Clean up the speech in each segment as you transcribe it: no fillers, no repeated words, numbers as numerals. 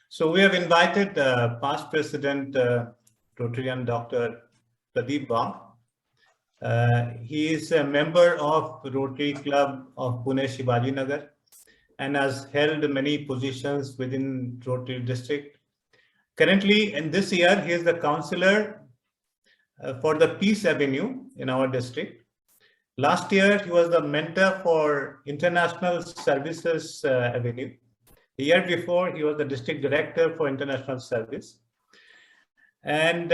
So we have invited past President Rotarian Dr. Pradeep Wagh. He is a member of Rotary Club of Pune Shivaji Nagar and has held many positions within Rotary district. Currently, in this year, he is the councillor for the Peace Avenue in our district. Last year, he was the mentor for International Services Avenue. The year before, he was the district director for International Service. And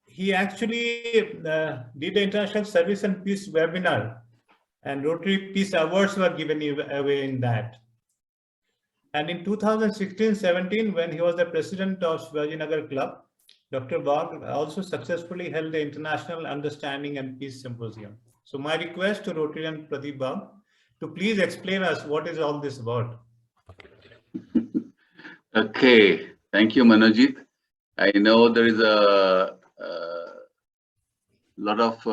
he actually did the International Service and Peace webinar, and Rotary Peace Awards were given away in that. And in 2016-17, when he was the president of Shivaji Nagar Club, Dr. Wagh also successfully held the International Understanding and Peace Symposium. So my request to Rotarian Pradeep Wagh to please explain us what is all this about. Okay, thank you, Manojit. I know there is a lot of,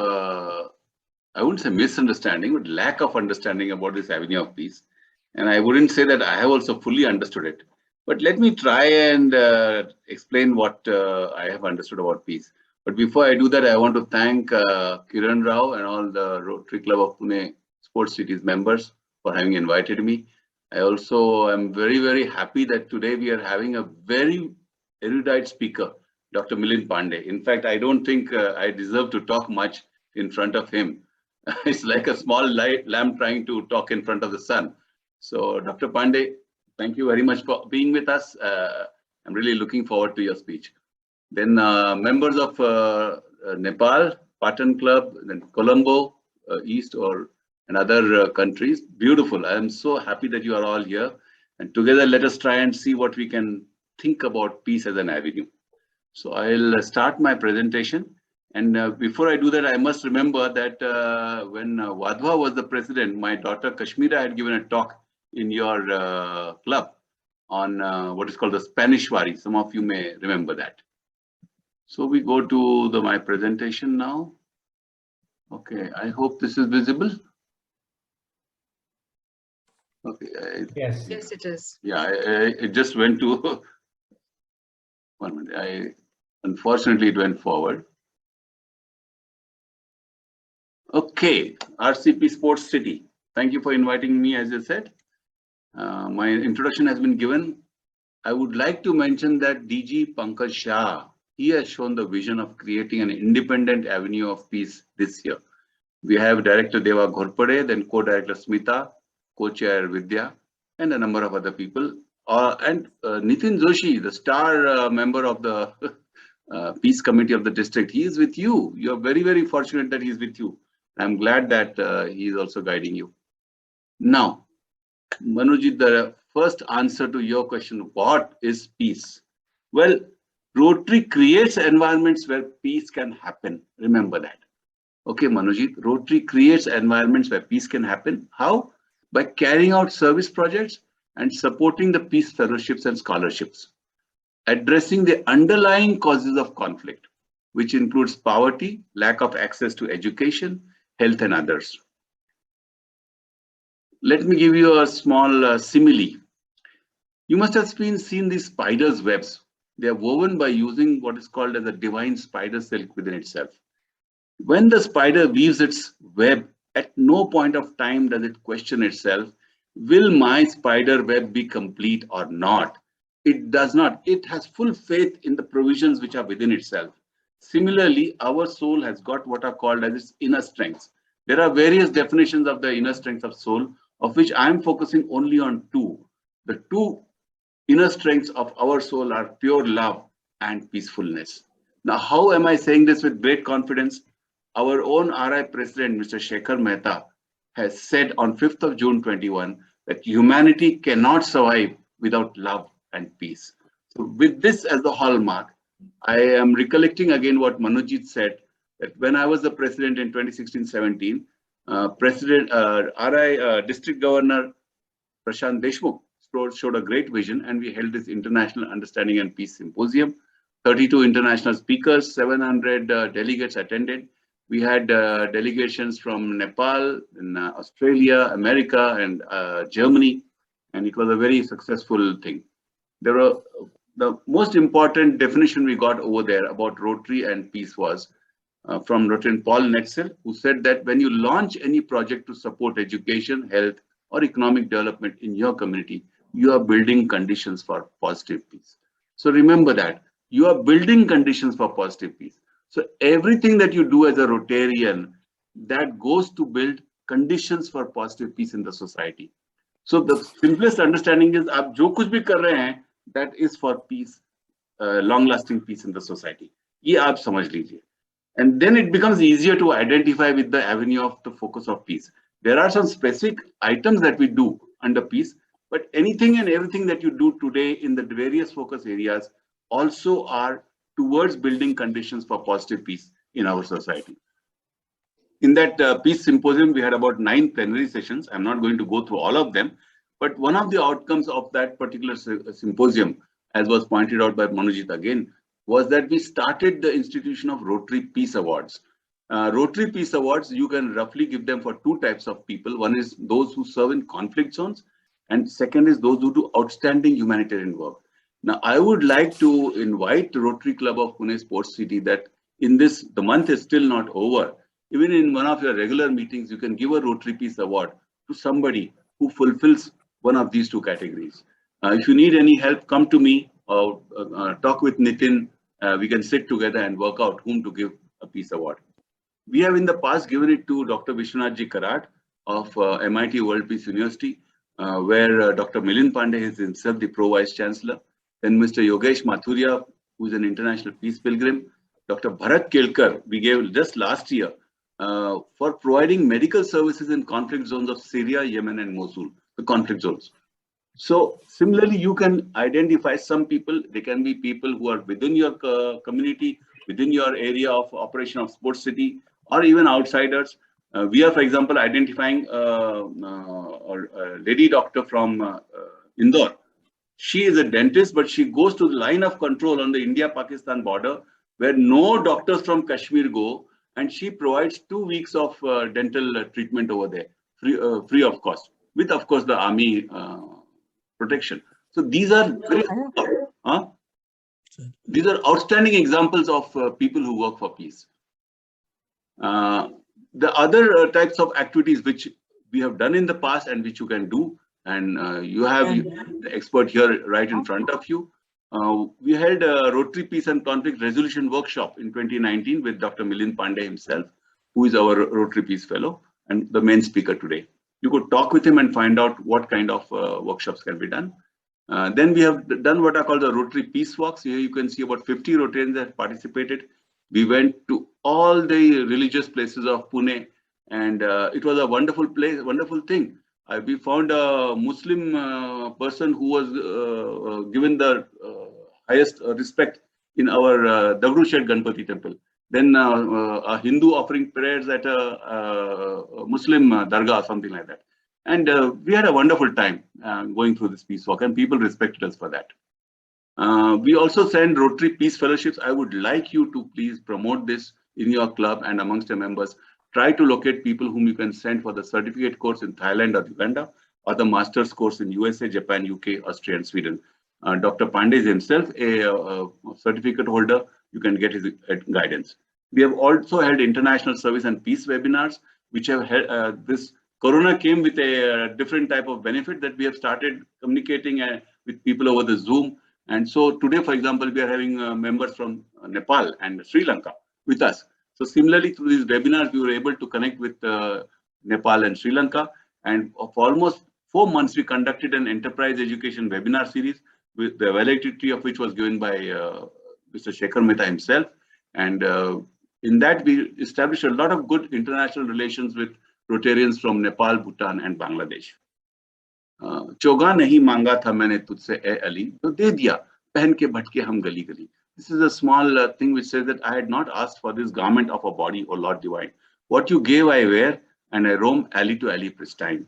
I wouldn't say misunderstanding, but lack of understanding about this Avenue of Peace. And I wouldn't say that I have also fully understood it. But let me try and explain what I have understood about peace. But before I do that, I want to thank Kiran Rao and all the Rotary Club of Pune Sports Cities members for having invited me. I also am very, very happy that today we are having a very erudite speaker, Dr. Milind Pandey. In fact, I don't think I deserve to talk much in front of him. It's like a small lamb trying to talk in front of the sun. So, Dr. Pandey, thank you very much for being with us. I'm really looking forward to your speech. Then members of Nepal, Patan Club, then Colombo, East and other countries. Beautiful. I am so happy that you are all here. And together, let us try and see what we can think about peace as an avenue. So I'll start my presentation. And before I do that, I must remember that when Wadhwa was the president, my daughter Kashmira had given a talk in your club on what is called the Spanish Wari. Some of you may remember that. So we go to my presentation now. Okay, I hope this is visible. Okay. Yes. Yes, it is. Yeah, it just went to 1 minute. Unfortunately, it went forward. Okay, RCP Sports City. Thank you for inviting me, as I said. My introduction has been given. I would like to mention that DG Pankaj Shah, he has shown the vision of creating an independent avenue of peace this year. We have Director Deva Ghorpade, then Co-Director Smita, Co-Chair Vidya, and a number of other people. And Nitin Joshi, the star member of the Peace Committee of the district, he is with you. You are very, very fortunate that he is with you. I'm glad that he is also guiding you. Now, Manojit, the first answer to your question, what is peace? Well, Rotary creates environments where peace can happen. Remember that. Okay, Manojit, Rotary creates environments where peace can happen. How? By carrying out service projects and supporting the peace fellowships and scholarships, addressing the underlying causes of conflict, which includes poverty, lack of access to education, health, and others. Let me give you a small simile. You must have seen these spiders' webs. They are woven by using what is called as a divine spider silk within itself. When the spider weaves its web, at no point of time does it question itself, will my spider web be complete or not? It does not. It has full faith in the provisions which are within itself. Similarly, our soul has got what are called as its inner strengths. There are various definitions of the inner strengths of soul, of which I am focusing only on two. The two inner strengths of our soul are pure love and peacefulness. Now, how am I saying this with great confidence? Our own RI President, Mr. Shekhar Mehta, has said on 5th of June 21 that humanity cannot survive without love and peace. So with this as the hallmark, I am recollecting again what Manojit said, that when I was the president in 2016-17, District Governor Prashant Deshmukh showed a great vision, and we held this International Understanding and Peace Symposium. 32 international speakers, 700 delegates attended. We had delegations from Nepal, and, Australia, America, and Germany, and it was a very successful thing. there are the most important definition we got over there about Rotary and peace was from Rotarian Paul Netzel, who said that when you launch any project to support education, health, or economic development in your community, you are building conditions for positive peace. So remember that you are building conditions for positive peace. So everything that you do as a Rotarian, that goes to build conditions for positive peace in the society. So the simplest understanding is, आप जो कुछ भी कर रहे हैं, that is for peace, long-lasting peace in the society. ये आप समझ लीजिए. And then it becomes easier to identify with the avenue of the focus of peace. There are some specific items that we do under peace, but anything and everything that you do today in the various focus areas also are towards building conditions for positive peace in our society. In that peace symposium, we had about 9 plenary sessions. I'm not going to go through all of them, but one of the outcomes of that particular symposium, as was pointed out by Manojit again, was that we started the institution of Rotary Peace Awards. Rotary Peace Awards, you can roughly give them for 2 types of people. One is those who serve in conflict zones, and second is those who do outstanding humanitarian work. Now, I would like to invite the Rotary Club of Pune Sports City that in this, the month is still not over. Even in one of your regular meetings, you can give a Rotary Peace Award to somebody who fulfills one of these 2 categories. If you need any help, come to me or talk with Nitin. We can sit together and work out whom to give a Peace Award. We have in the past given it to Dr. Vishwanathji Karat of MIT World Peace University, where Dr. Milind Pandey is himself the Pro Vice Chancellor. Then Mr. Yogesh Mathuria, who is an international peace pilgrim. Dr. Bharat Kelkar, we gave just last year for providing medical services in conflict zones of Syria, Yemen, and Mosul, the conflict zones. So similarly, you can identify some people. They can be people who are within your community, within your area of operation of Sports City, or even outsiders. We are, for example, identifying a lady doctor from Indore. She is a dentist, but she goes to the line of control on the India-Pakistan border, where no doctors from Kashmir go, and she provides 2 weeks of dental treatment over there, free of cost, with of course the army protection. So these are these are outstanding examples of people who work for peace. The other types of activities which we have done in the past and which you can do, and you have the expert here right in front of you. We held a Rotary Peace and Conflict Resolution Workshop in 2019 with Dr. Milind Pandey himself, who is our Rotary Peace Fellow and the main speaker today. You could talk with him and find out what kind of workshops can be done. Then we have done what are called the Rotary Peace Walks. Here you can see about 50 Rotarians that participated. We went to all the religious places of Pune, and it was a wonderful place, wonderful thing. We found a Muslim person who was given the highest respect in our Dagru Shed Ganpati temple. Then a Hindu offering prayers at a Muslim dargah, something like that. And we had a wonderful time going through this peace walk, and people respected us for that. We also send Rotary Peace Fellowships. I would like you to please promote this in your club and amongst your members. Try to locate people whom you can send for the certificate course in Thailand or Uganda, or the master's course in USA, Japan, UK, Austria, and Sweden. Dr. Pandey is himself a certificate holder. You can get his guidance. We have also held international service and peace webinars, which have held, this Corona came with a different type of benefit that we have started communicating with people over the Zoom. And so today, for example, we are having members from Nepal and Sri Lanka with us. So similarly, through these webinars, we were able to connect with Nepal and Sri Lanka. And for almost 4 months, we conducted an enterprise education webinar series, with the validity of which was given by Mr. Shekhar Mehta himself. And in that, we established a lot of good international relations with Rotarians from Nepal, Bhutan, and Bangladesh. चोगा नहीं मांगा था मैंने तुझसे ए अली तो दे दिया पहन के भटके हम गली गली. This is a small thing which says that I had not asked for this garment of a body, O Lord Divine. What you gave I wear, and I roam alley to alley pristine.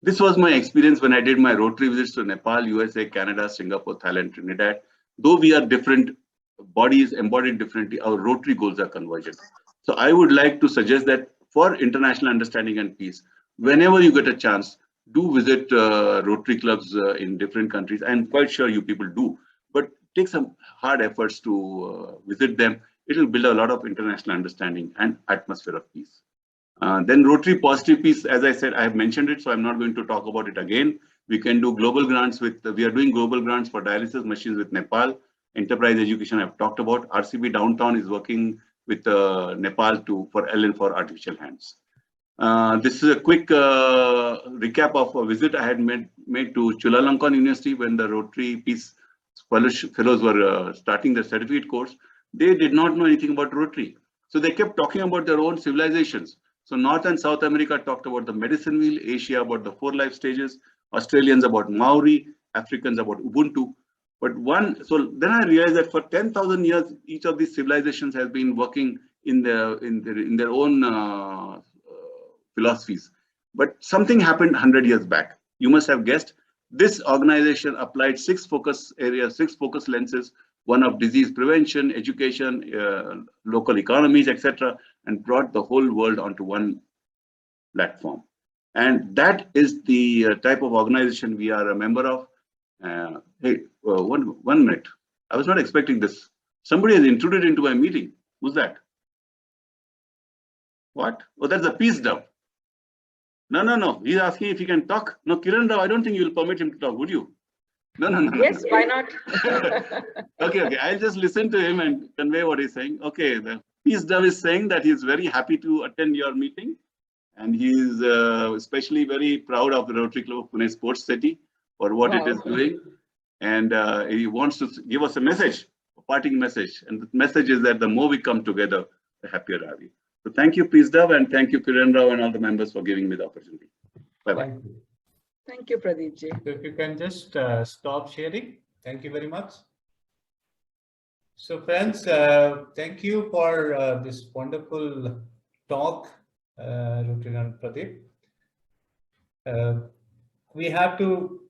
This was my experience when I did my Rotary visits to Nepal, USA, Canada, Singapore, Thailand, Trinidad. Though we are different bodies embodied differently, our Rotary goals are convergent. So I would like to suggest that for international understanding and peace, whenever you get a chance, do visit Rotary clubs in different countries. I'm quite sure you people do, but take some hard efforts to visit them. It will build a lot of international understanding and atmosphere of peace. Then Rotary Positive Peace, as I said, I have mentioned it, so I'm not going to talk about it again. We can do global grants with, we are doing global grants for dialysis machines with Nepal. Enterprise education I've talked about. RCB Downtown is working with Nepal for Ellen for artificial hands. This is a quick recap of a visit I had made to Chulalongkorn University when the Rotary Peace Fellows were starting their certificate course. They did not know anything about Rotary. So they kept talking about their own civilizations. So North and South America talked about the medicine wheel, Asia about the 4 life stages, Australians about Maori, Africans about Ubuntu. But so then I realized that for 10,000 years, each of these civilizations has been working in their own philosophies. But something happened 100 years back. You must have guessed. This organization applied 6 focus areas, 6 focus lenses, one of disease prevention, education, local economies, etc., and brought the whole world onto one platform. And that is the type of organization we are a member of. Hey, one minute. I was not expecting this. Somebody has intruded into my meeting. Who's that? What? Oh, that's a peace dove. No. He's asking if he can talk. No, Kiran Rao, I don't think you will permit him to talk, would you? No. Yes, why not? Okay. I'll just listen to him and convey what he's saying. Okay, the peace dove is saying that he's very happy to attend your meeting. And he's especially very proud of the Rotary Club of Pune Sports City for what it is doing. And he wants to give us a message, a parting message. And the message is that the more we come together, the happier are we. So thank you, Peace Dove, and thank you, Kiran Rao, and all the members for giving me the opportunity. Bye-bye. Thank you, Pradeep ji. So if you can just stop sharing. Thank you very much. So friends, thank you for this wonderful talk, Rotary and Pradeep. We have to